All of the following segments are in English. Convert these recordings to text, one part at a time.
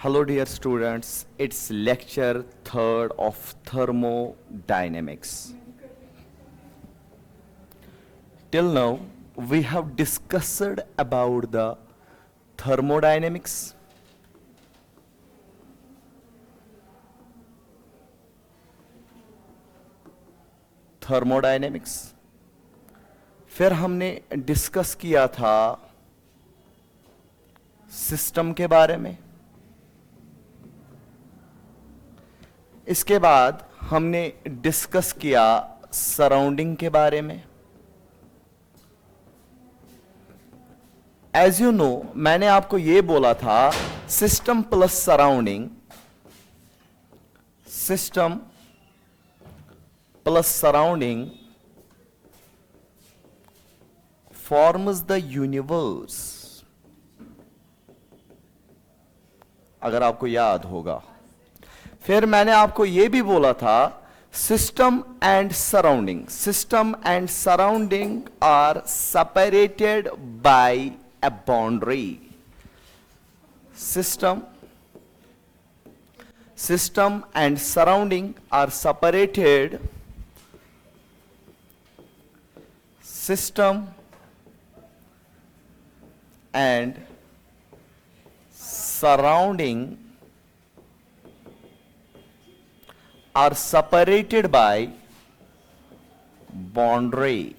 Hello dear students, it's lecture third of thermodynamics. Till now, we have discussed about the thermodynamics, फिर हमने discuss किया था system के बारे में। इसके बाद हमने डिस्कस किया सराउंडिंग के बारे में। एज यू नो, मैंने आपको यह बोला था system plus surrounding, system plus surrounding forms the universe. अगर आपको याद होगा, फिर मैंने आपको यह भी बोला था system and surrounding are separated by a boundary. System and surrounding are separated, system and surrounding are separated by boundary।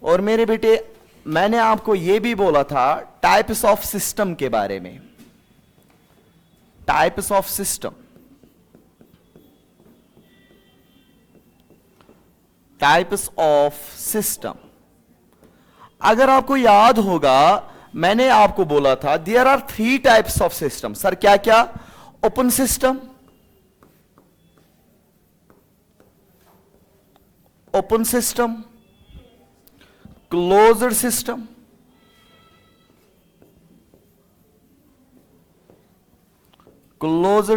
और मेरे बेटे, मैंने आपको यह भी बोला था टाइप्स ऑफ सिस्टम के बारे में। टाइप्स ऑफ सिस्टम, अगर आपको याद होगा, मैंने आपको बोला था there are 3 types of system. Sir क्या क्या? Open system, closed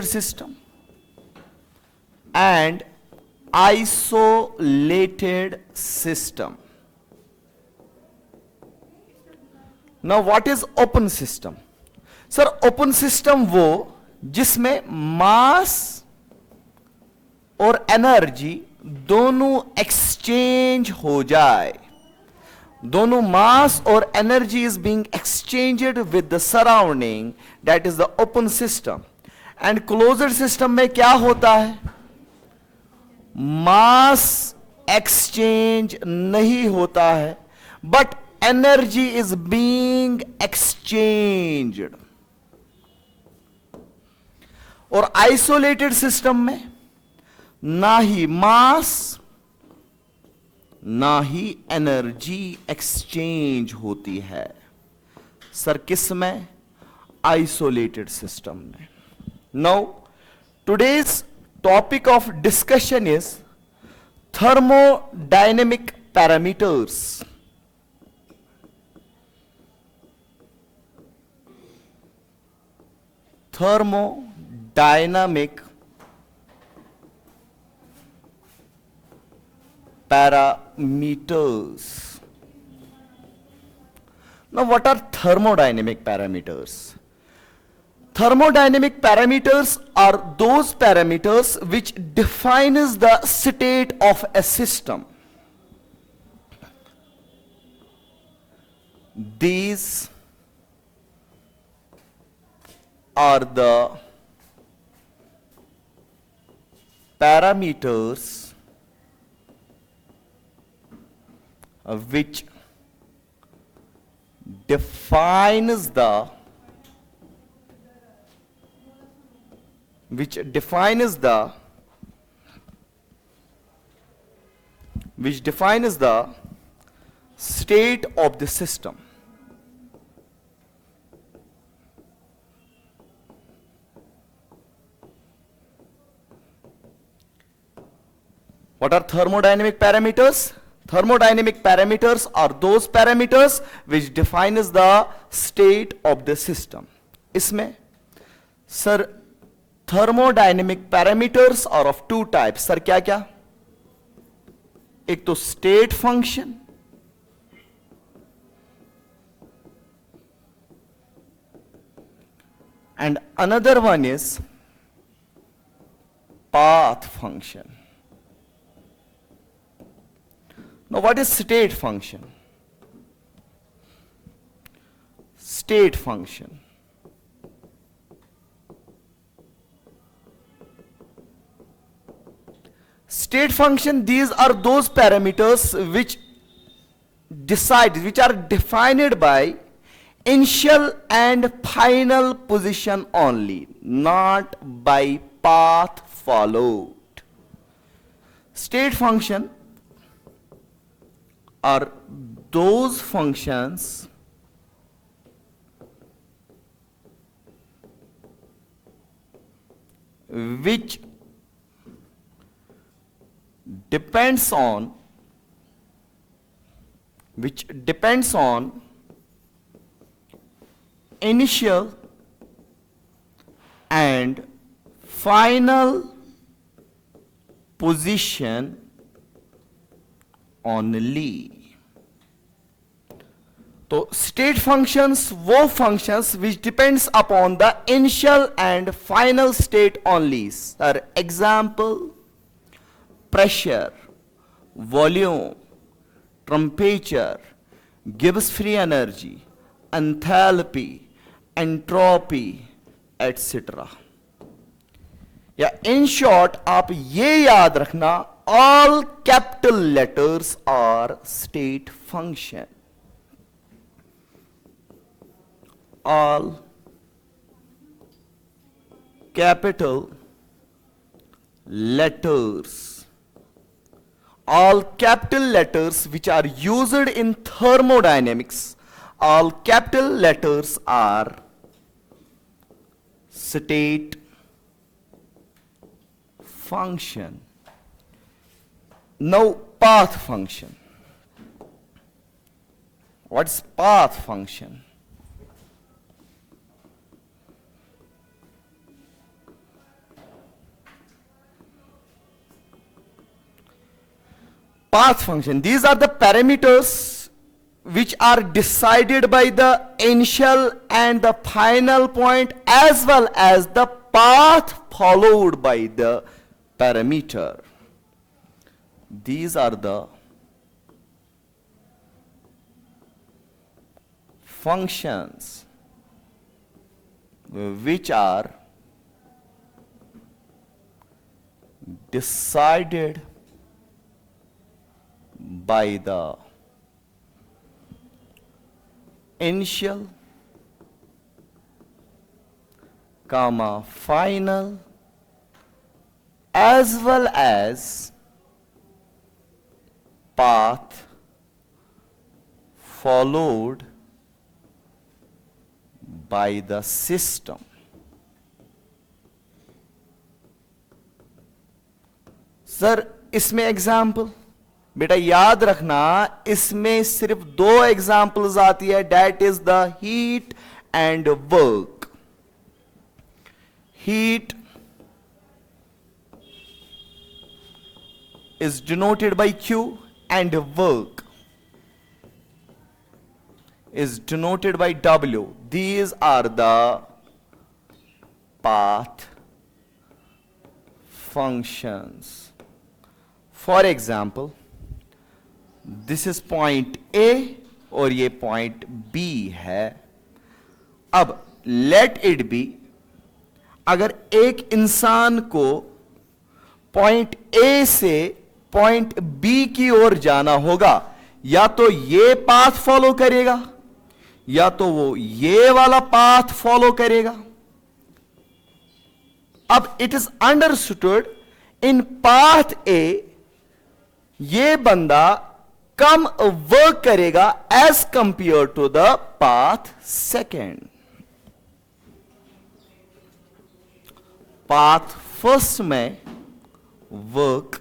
system and isolated system. Now what is open system? Sir open system वो जिसमें मास और एनर्जी दोनों एक्सचेंज हो जाए, दोनों मास और energy is being exchanged with the surrounding, that is the open system. And closed system में क्या होता है? मास एक्सचेंज नहीं होता है, but energy is being exchanged। और आइसोलेटेड सिस्टम में ना ही मास ना ही एनर्जी एक्सचेंज होती है। सर किस में? आइसोलेटेड सिस्टम में। Now today's topic of discussion is thermodynamic parameters. Thermodynamic parameters. Now what are thermodynamic parameters? Thermodynamic parameters are those parameters which defines the state of a system. These are the parameters which defines the state of the system. What are thermodynamic parameters? Thermodynamic parameters are those parameters which defines the state of the system. इसमें sir thermodynamic parameters are of 2 types। Sir क्या क्या? एक तो state function and another one is path function. Now what is state function? State function. State function, these are those parameters which are defined by initial and final position only, not by path followed. State function are those functions which depends on initial and final position only. तो state functions वो functions which depends upon the initial and final state only. Sir example, pressure, volume, temperature, Gibbs free energy, enthalpy, entropy, etc. या in short आप ये याद रखना, all capital letters are state function. All capital letters, all capital letters which are used in thermodynamics, all capital letters are state function. Now path function. What's path function? Path function, these are the parameters which are decided by the initial and the final point as well as the path followed by the parameter. These are the functions which are decided by the initial, comma, final, as well as path followed by the system. Sir इसमें example बेटा याद रखना, इसमें सिर्फ दो examples आती है, that is the heat and work. Heat is denoted by Q and work is denoted by W. These are the path functions. For example, this is point A और ये point B है. अब let it be, अगर एक इंसान को point A से point B की ओर जाना होगा, या तो ये पाथ फॉलो करेगा या तो वो ये वाला पाथ फॉलो करेगा. अब it is understood in path A ये बंदा कम वर्क करेगा as compare to the path second. Path first में वर्क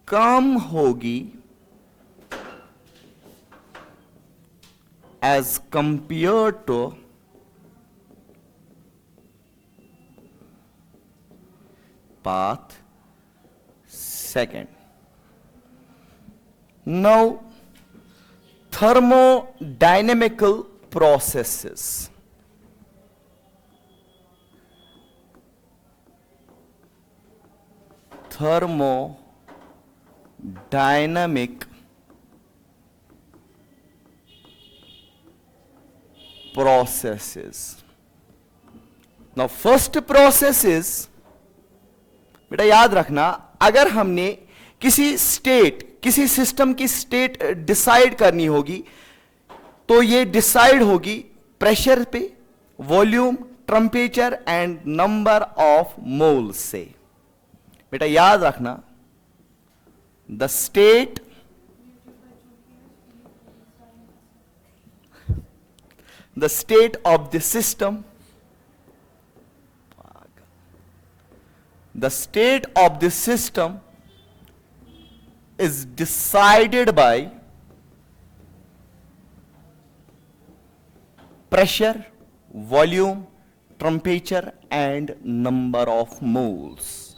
कम होगी as compare to path second. Now thermodynamical processes. Thermodynamic processes. Now first process is, बेटा याद रखना, अगर हमने किसी स्टेट, किसी सिस्टम की स्टेट डिसाइड करनी होगी तो ये डिसाइड होगी प्रेशर पे, volume, temperature and number of moles से. बेटा याद रखना, the state of the system, the state of the system is decided by pressure, volume, temperature and number of moles.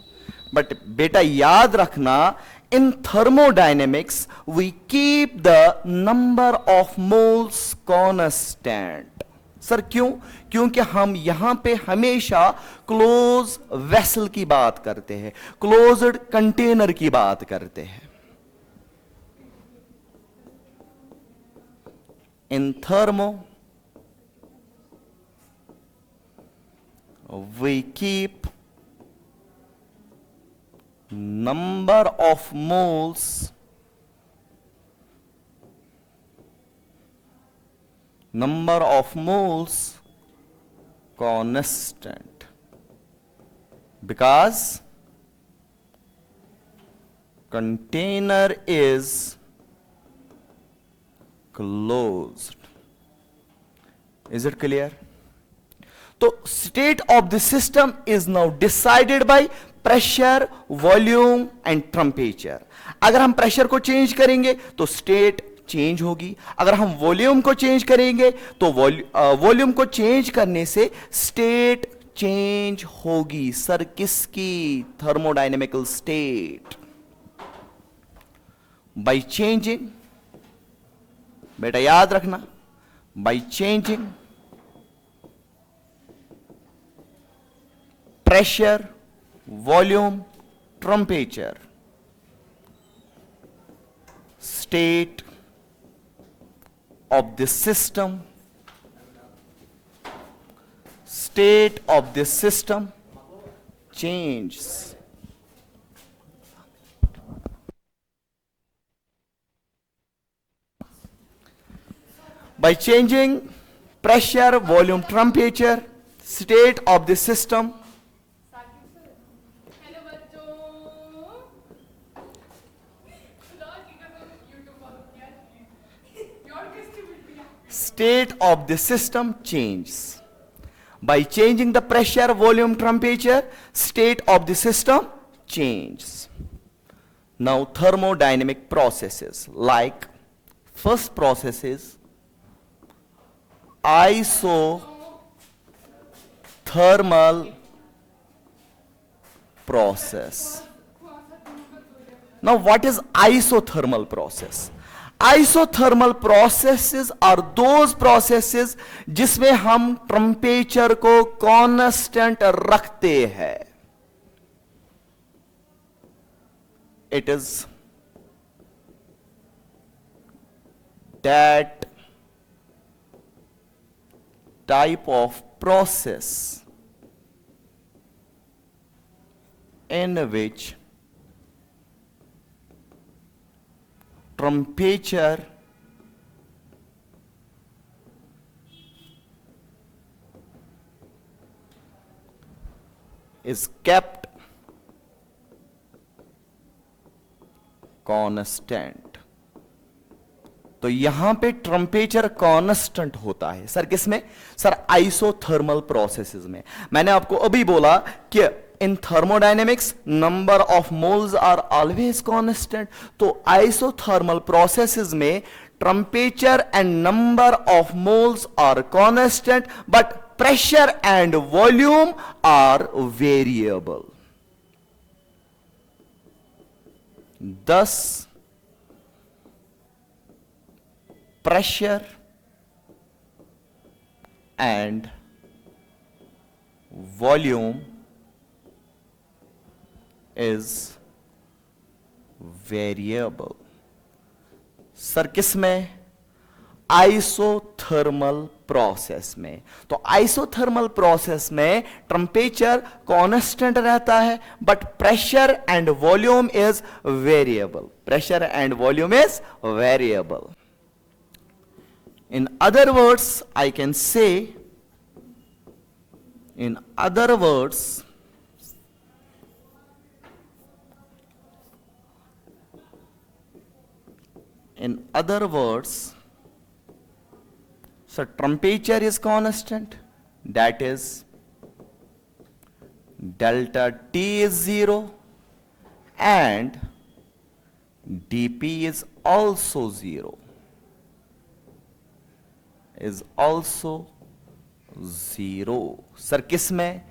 But beta yaad rakhna, in thermodynamics we keep the number of moles constant. Sir क्यों? क्योंकि हम यहां पे हमेशा close vessel की बात करते हैं, क्लोज्ड कंटेनर की बात करते हैं. इन thermo we keep number of moles constant because container is closed. Is it clear? तो state of the system is now decided by pressure, volume and temperature. अगर हम प्रेशर को चेंज करेंगे तो स्टेट चेंज होगी, अगर हम वॉल्यूम को चेंज करेंगे तो वॉल्यूम को चेंज करने से स्टेट चेंज होगी. सर किसकी? Thermodynamical state. बाय चेंजिंग, बेटा याद रखना, by changing pressure, volume, temperature, state of the system changes. By changing pressure, volume, temperature, state of the system changes. By changing the pressure, volume, temperature, state of the system changes. Now thermodynamic processes, like first process is isothermal process. Now what is isothermal process? Isothermal processes are those processes जिसमें हम temperature को constant रखते हैं. It is that type of process in which temperature is kept constant. तो यहां पे temperature constant होता है. सर किसमें? सर आइसोथर्मल प्रोसेसेस में. मैंने आपको अभी बोला कि in thermodynamics number of moles are always constant. तो isothermal processes में temperature and number of moles are constant but pressure and volume are variable. Thus pressure, and volume is variable. Sir किस में? आइसोथर्मल प्रोसेस में. तो isothermal process में temperature constant रहता है but pressure and volume is variable. Pressure and volume is variable. In other words, I can say, in other words, so temperature is constant, that is delta T is 0 and dP is also 0. is also 0. Sir किस में?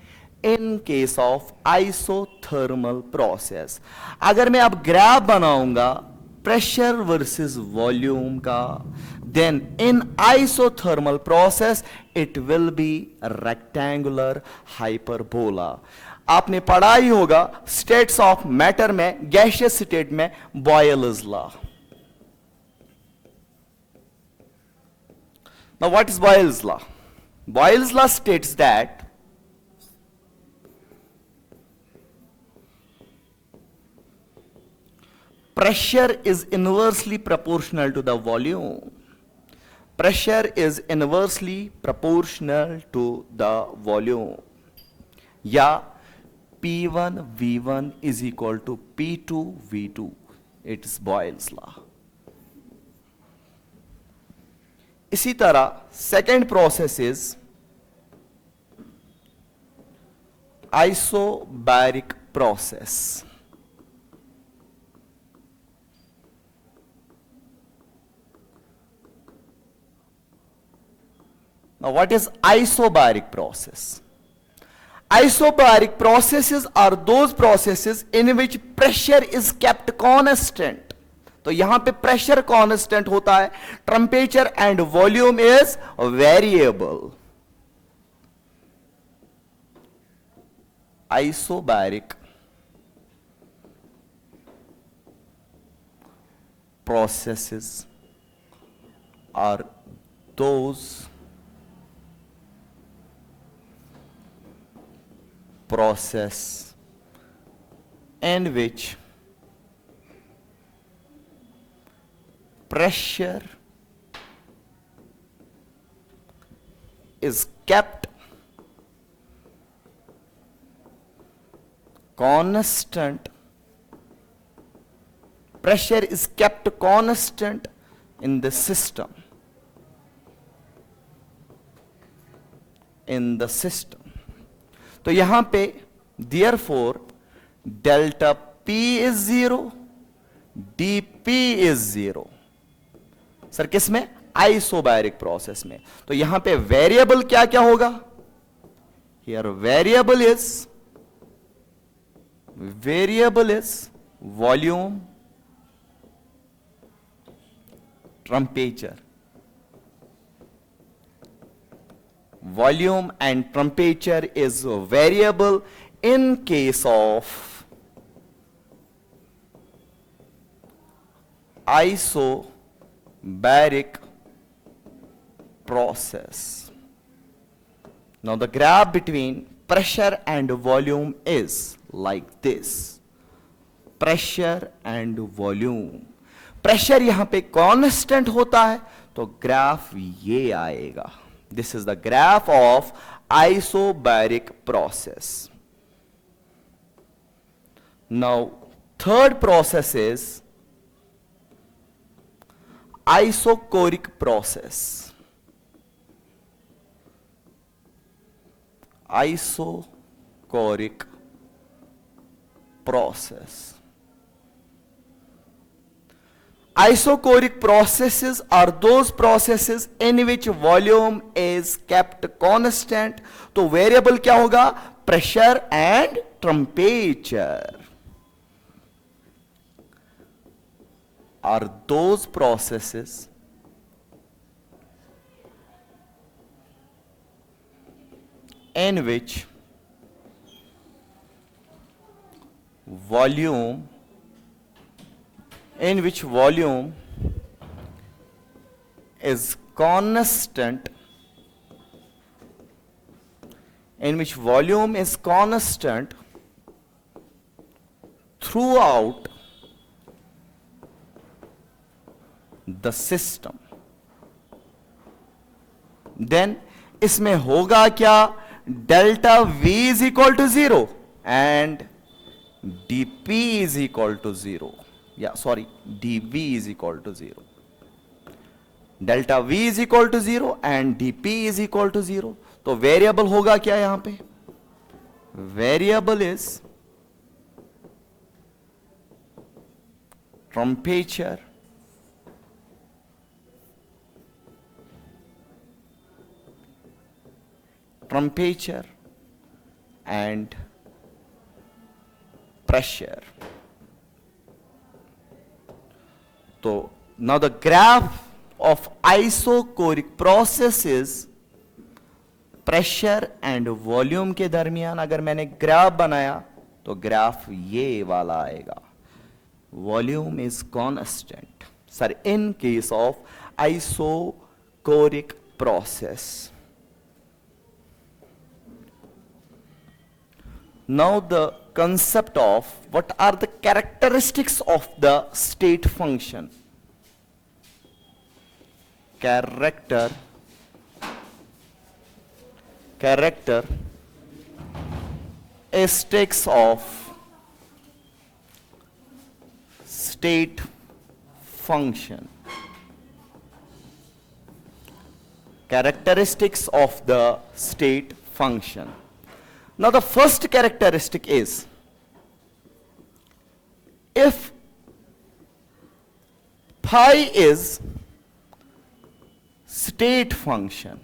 In case of isothermal process. अगर मैं अब graph बनाऊंगा pressure versus volume का, then in isothermal process it will be rectangular hyperbola. आपने पढ़ा ही होगा स्टेट्स ऑफ मैटर में, गैसियस स्टेट में Boyle's law. Now what is Boyle's law? Boyle's law states that pressure is inversely proportional to the volume. Pressure is inversely proportional to the volume. या P1 V1 is equal to P2 V2. It is Boyle's law. इसी तरह second process is isobaric process. Now what is isobaric process? Isobaric processes are those processes in which pressure is kept constant. तो यहां पे pressure constant होता है, temperature and volume is variable. Isobaric processes are those process in which pressure is kept constant. Pressure is kept constant in the system. तो यहां पे therefore delta P is 0, dP is 0. Sir किस में? Isobaric process में. तो यहां पे variable क्या क्या होगा? Here variable is volume, temperature. Volume and temperature is variable in case of isobaric process. Now the graph between pressure and volume is like this. Pressure and volume. Pressure यहां पे constant होता है तो graph ये आएगा. This is the graph of isobaric process. Now third process is isochoric process. Isochoric process. Isochoric processes are those processes in which volume is kept constant. तो variable क्या होगा? Pressure and temperature are those processes in which volume is constant, throughout the system, then इसमें होगा क्या, delta V is equal to 0 and dP is equal to 0, dV is equal to 0. Delta V is equal to 0 and dP is equal to 0. तो variable होगा क्या यहां पे, variable is temperature and pressure. So now the graph of isochoric process is pressure and volume के दरमियान अगर मैंने graph बनाया तो ग्राफ ये वाला आएगा, volume is constant sir in case of isochoric process. Now the concept of what are the characteristics of the state function. Characteristics of state function. Characteristics of the state function. Now the first characteristic is, if phi is state function,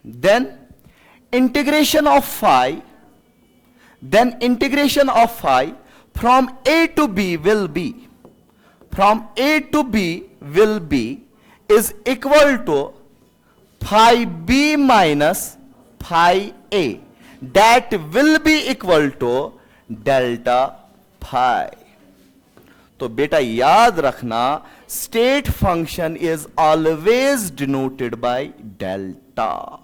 then integration of phi from A to B will be is equal to phi b minus phi a, that will be equal to delta phi. तो बेटा याद रखना, state function is always denoted by delta.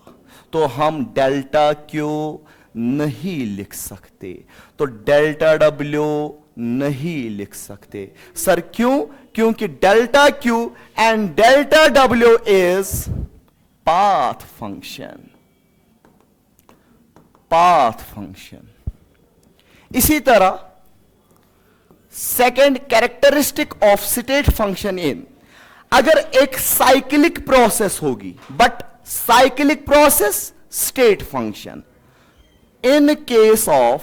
तो हम delta Q नहीं लिख सकते, तो डेल्टा डब्ल्यू नहीं लिख सकते. सर क्यों? क्योंकि delta Q and delta W is path function. इसी तरह second characteristic of state function in, अगर एक साइक्लिक प्रोसेस होगी, but cyclic process state function. in case of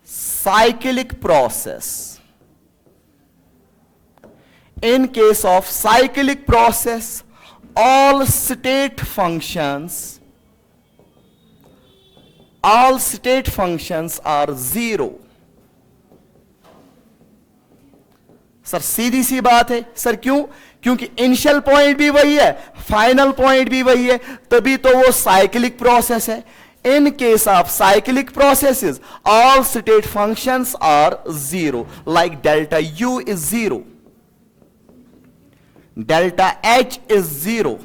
cyclic process, all state functions are zero. Sir सीधी सी बात है. Sir क्यों? क्योंकि इनिशियल पॉइंट भी वही है, फाइनल पॉइंट भी वही है, तभी तो वो साइक्लिक प्रोसेस है. In case of cyclic processes, all state functions are zero, like delta U is zero, delta H is zero,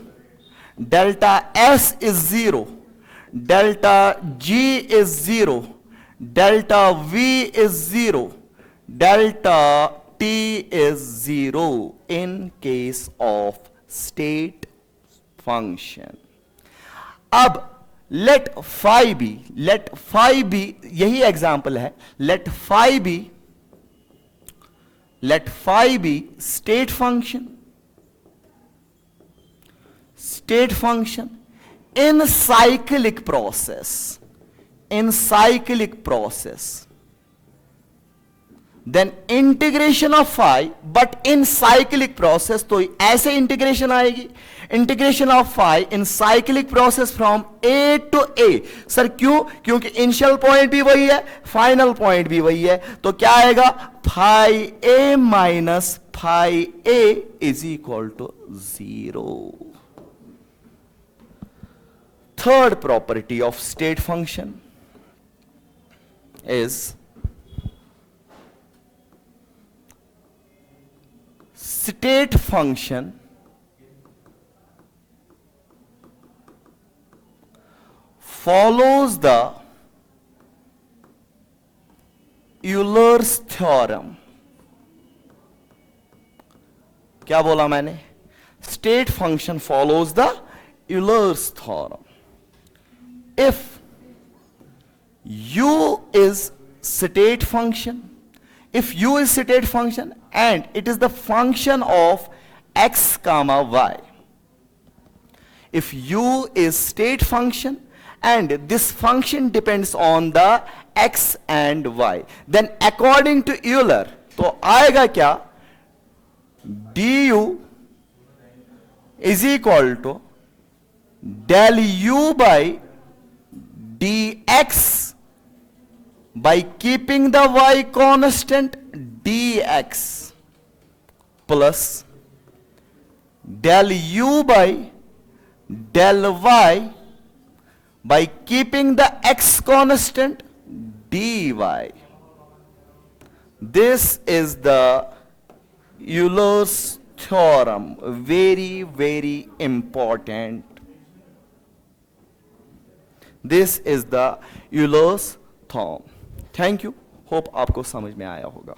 delta S is zero, delta G is zero, delta V is zero, delta T is zero in case of state function. अब let phi be यही example है. let phi be state function in cyclic process. Then integration of phi, but in cyclic process, तो ऐसे integration आएगी, integration of phi in cyclic process from A to A. Sir क्यों? क्योंकि initial point भी वही है, final point भी वही है, तो क्या आएगा, phi A minus phi A is equal to 0। Third property of state function is state function follows the Euler's theorem। क्या बोला मैंने? State function follows the Euler's theorem। If u is state function, if u is state function and it is the function of x comma y, if u is state function and this function depends on the x and y, then according to Euler तो आएगा क्या, du is equal to del u by dx by keeping the y constant dx plus del u by del y by keeping the x constant dy। This is the Euler's theorem, very important। This is the Euler's theorem। Thank you, hope आपको समझ में आया होगा।